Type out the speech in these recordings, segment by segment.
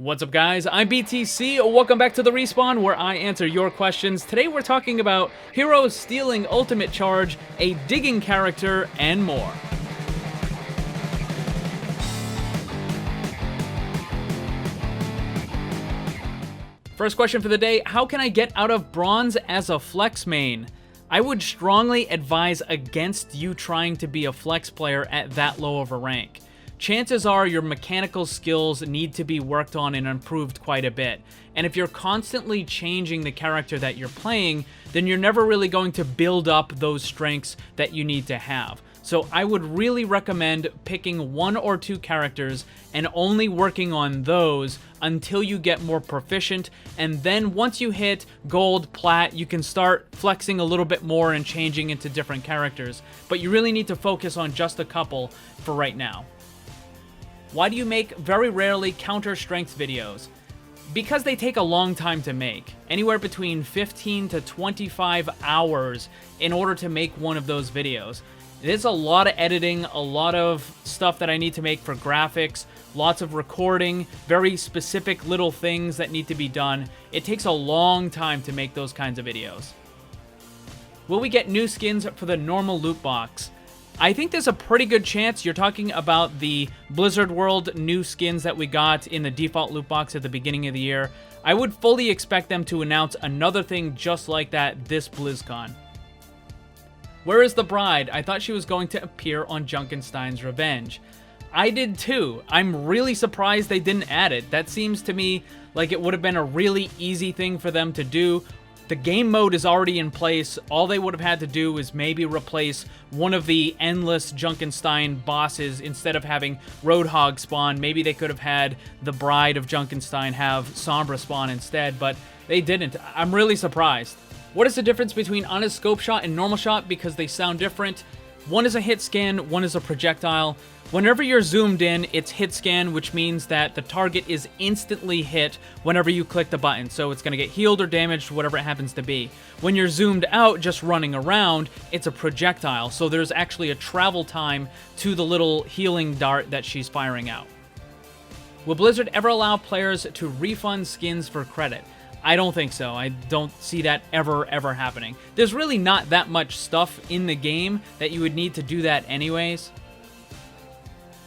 What's up, guys? I'm BTC. Welcome back to the Respawn, where I answer your questions. Today we're talking about heroes stealing ultimate charge, a digging character, and more. First question for the day, how can I get out of bronze as a flex main? I would strongly advise against you trying to be a flex player at that low of a rank. Chances are your mechanical skills need to be worked on and improved quite a bit. And if you're constantly changing the character that you're playing, then you're never really going to build up those strengths that you need to have. So I would really recommend picking one or two characters and only working on those until you get more proficient. And then once you hit gold, plat, you can start flexing a little bit more and changing into different characters. But you really need to focus on just a couple for right now. Why do you make very rarely counter strength videos? Because they take a long time to make, anywhere between 15 to 25 hours in order to make one of those videos. There's a lot of editing, a lot of stuff that I need to make for graphics, lots of recording, very specific little things that need to be done. It takes a long time to make those kinds of videos. Will we get new skins for the normal loot box? I think there's a pretty good chance. You're talking about the Blizzard World new skins that we got in the default loot box at the beginning of the year. I would fully expect them to announce another thing just like that this BlizzCon. Where is the bride? I thought she was going to appear on Junkenstein's Revenge. I did too. I'm really surprised they didn't add it. That seems to me like it would have been a really easy thing for them to do. The game mode is already in place. All they would have had to do is maybe replace one of the endless Junkenstein bosses instead of having Roadhog spawn. Maybe they could have had the Bride of Junkenstein have Sombra spawn instead, but they didn't. I'm really surprised. What is the difference between honest scope shot and normal shot? Because they sound different. One is a hit scan, one is a projectile. Whenever you're zoomed in, it's hit scan, which means that the target is instantly hit whenever you click the button. So it's going to get healed or damaged, whatever it happens to be. When you're zoomed out, just running around, it's a projectile. So there's actually a travel time to the little healing dart that she's firing out. Will Blizzard ever allow players to refund skins for credit? I don't think so. I don't see that ever happening. There's really not that much stuff in the game that you would need to do that anyways.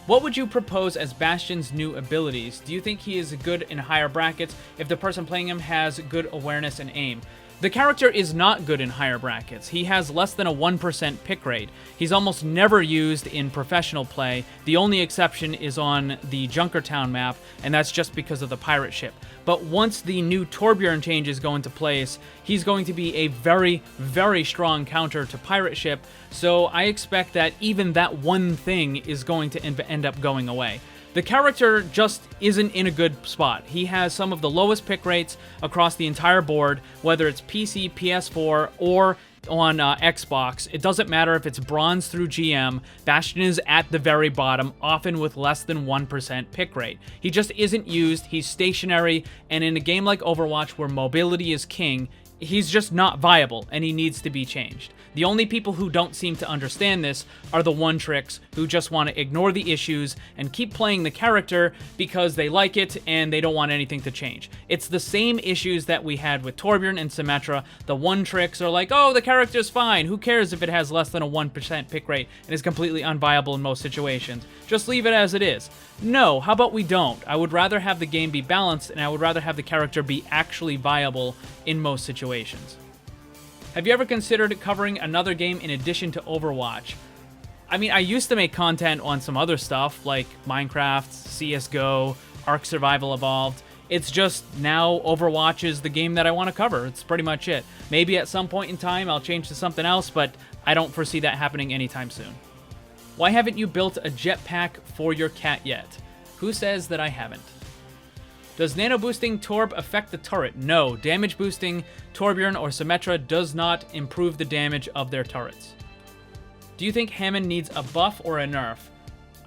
What would you propose as Bastion's new abilities? Do you think he is good in higher brackets if the person playing him has good awareness and aim? The character is not good in higher brackets. He has less than a 1% pick rate. He's almost never used in professional play. The only exception is on the Junkertown map, and that's just because of the pirate ship. But once the new Torbjorn changes go into place, he's going to be a very strong counter to pirate ship, so I expect that even that one thing is going to end up going away. The character just isn't in a good spot. He has some of the lowest pick rates across the entire board, whether it's PC, PS4, or on Xbox. It doesn't matter if it's bronze through GM, Bastion is at the very bottom, often with less than 1% pick rate. He just isn't used, he's stationary, and in a game like Overwatch where mobility is king, he's just not viable, and he needs to be changed. The only people who don't seem to understand this are the one-tricks who just want to ignore the issues and keep playing the character because they like it and they don't want anything to change. It's the same issues that we had with Torbjorn and Symmetra. The one-tricks are like, oh, the character's fine. Who cares if it has less than a 1% pick rate and is completely unviable in most situations? Just leave it as it is. No, how about we don't? I would rather have the game be balanced, and I would rather have the character be actually viable in most situations. Have you ever considered covering another game in addition to Overwatch? I mean, I used to make content on some other stuff like Minecraft, CSGO, Ark Survival Evolved. It's just now Overwatch is the game that I want to cover. It's pretty much it. Maybe at some point in time I'll change to something else, but I don't foresee that happening anytime soon. Why haven't you built a jetpack for your cat yet? Who says that I haven't? Does nano boosting Torb affect the turret? No, damage boosting Torbjorn or Symmetra does not improve the damage of their turrets. Do you think Hammond needs a buff or a nerf?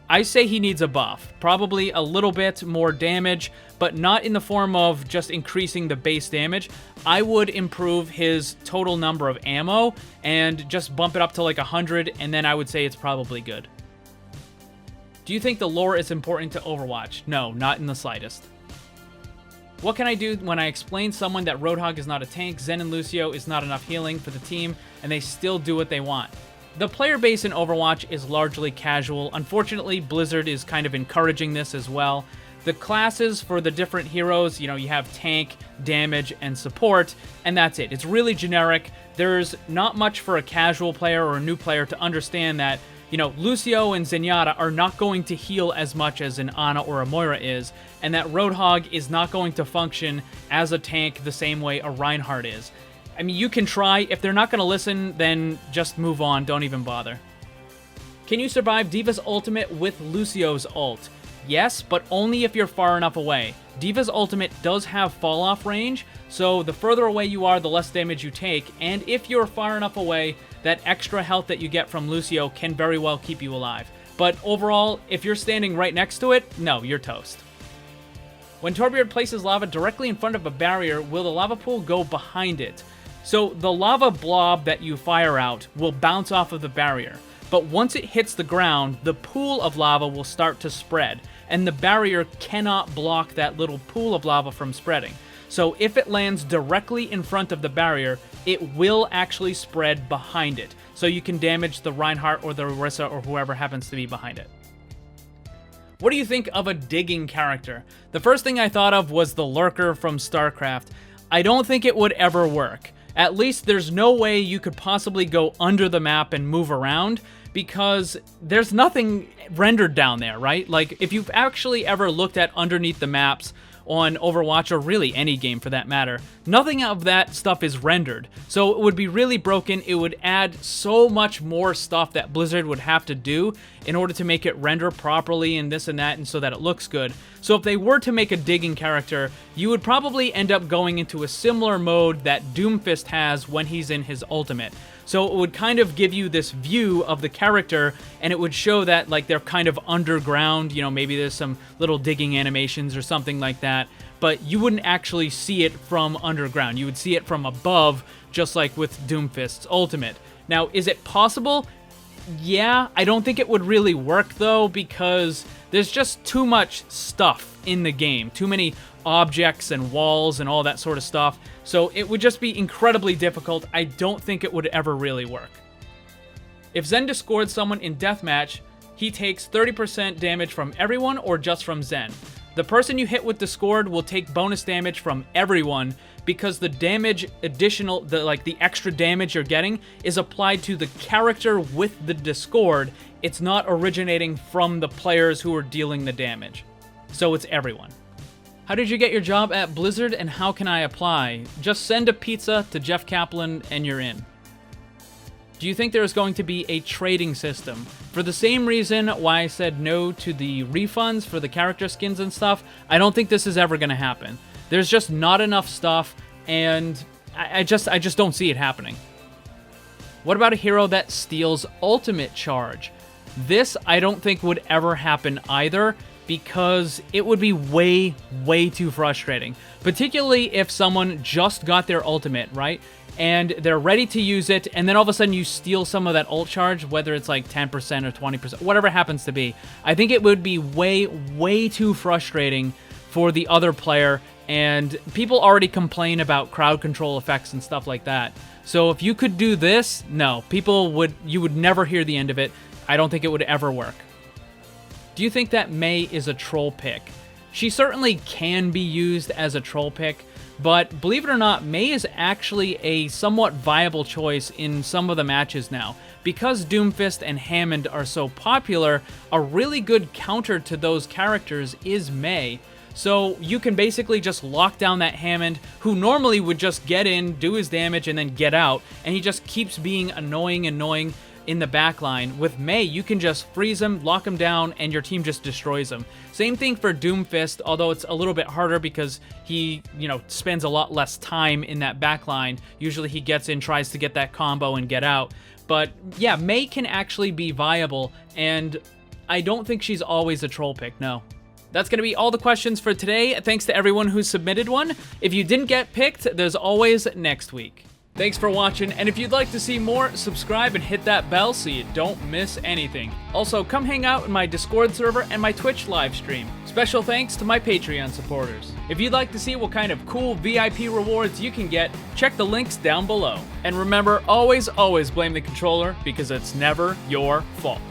I say he needs a buff. Probably a little bit more damage, but not in the form of just increasing the base damage. I would improve his total number of ammo and just bump it up to like 100, and then I would say it's probably good. Do you think the lore is important to Overwatch? No, not in the slightest. What can I do when I explain someone that Roadhog is not a tank, Zen and Lucio is not enough healing for the team, and they still do what they want? The player base in Overwatch is largely casual. Unfortunately, Blizzard is kind of encouraging this as well. The classes for the different heroes, you have tank, damage, and support, and that's it. It's really generic. There's not much for a casual player or a new player to understand that, Lucio and Zenyatta are not going to heal as much as an Ana or a Moira is, and that Roadhog is not going to function as a tank the same way a Reinhardt is. I mean, you can try. If they're not going to listen, then just move on. Don't even bother. Can you survive D.Va's ultimate with Lucio's ult? Yes, but only if you're far enough away. D.Va's ultimate does have fall-off range, so the further away you are, the less damage you take, and if you're far enough away, that extra health that you get from Lucio can very well keep you alive. But overall, if you're standing right next to it, no, you're toast. When Torbjorn places lava directly in front of a barrier, will the lava pool go behind it? So the lava blob that you fire out will bounce off of the barrier, but once it hits the ground, the pool of lava will start to spread, and the barrier cannot block that little pool of lava from spreading. So if it lands directly in front of the barrier, it will actually spread behind it, so you can damage the Reinhardt or the Orisa or whoever happens to be behind it. What do you think of a digging character? The first thing I thought of was the Lurker from StarCraft. I don't think it would ever work. At least there's no way you could possibly go under the map and move around, because there's nothing rendered down there, right? Like, if you've actually ever looked at underneath the maps on Overwatch, or really any game for that matter, nothing of that stuff is rendered. So it would be really broken. It would add so much more stuff that Blizzard would have to do in order to make it render properly and this and that, and so that it looks good. So if they were to make a digging character, you would probably end up going into a similar mode that Doomfist has when he's in his ultimate. So it would kind of give you this view of the character, and it would show that, like, they're kind of underground, maybe there's some little digging animations or something like that, but you wouldn't actually see it from underground. You would see it from above, just like with Doomfist's ultimate. Now, is it possible? Yeah, I don't think it would really work, though, because there's just too much stuff in the game. Too many objects and walls and all that sort of stuff. So it would just be incredibly difficult. I don't think it would ever really work. If Zen discords someone in deathmatch, he takes 30% damage from everyone or just from Zen. The person you hit with discord will take bonus damage from everyone, because the damage the extra damage you're getting is applied to the character with the discord. It's not originating from the players who are dealing the damage. So it's everyone. How did you get your job at Blizzard, and how can I apply? Just send a pizza to Jeff Kaplan and you're in. Do you think there is going to be a trading system? For the same reason why I said no to the refunds for the character skins and stuff, I don't think this is ever going to happen. There's just not enough stuff, and I just don't see it happening. What about a hero that steals ultimate charge? This I don't think would ever happen either, because it would be way, way too frustrating. Particularly if someone just got their ultimate, right? And they're ready to use it, and then all of a sudden you steal some of that ult charge, whether it's like 10% or 20%, whatever it happens to be. I think it would be way, way too frustrating for the other player, and people already complain about crowd control effects and stuff like that. So if you could do this, no, you would never hear the end of it. I don't think it would ever work. Do you think that Mei is a troll pick? She certainly can be used as a troll pick, but believe it or not, Mei is actually a somewhat viable choice in some of the matches now. Because Doomfist and Hammond are so popular, a really good counter to those characters is Mei. So you can basically just lock down that Hammond, who normally would just get in, do his damage, and then get out, and he just keeps being annoying in the backline. With Mei, you can just freeze him, lock him down, and your team just destroys him. Same thing for Doomfist, although it's a little bit harder because he, spends a lot less time in that backline. Usually he gets in, tries to get that combo, and get out. But yeah, Mei can actually be viable, and I don't think she's always a troll pick, no. That's going to be all the questions for today. Thanks to everyone who submitted one. If you didn't get picked, there's always next week. Thanks for watching, and if you'd like to see more, subscribe and hit that bell so you don't miss anything. Also, come hang out in my Discord server and my Twitch live stream. Special thanks to my Patreon supporters. If you'd like to see what kind of cool VIP rewards you can get, check the links down below. And remember, always blame the controller, because it's never your fault.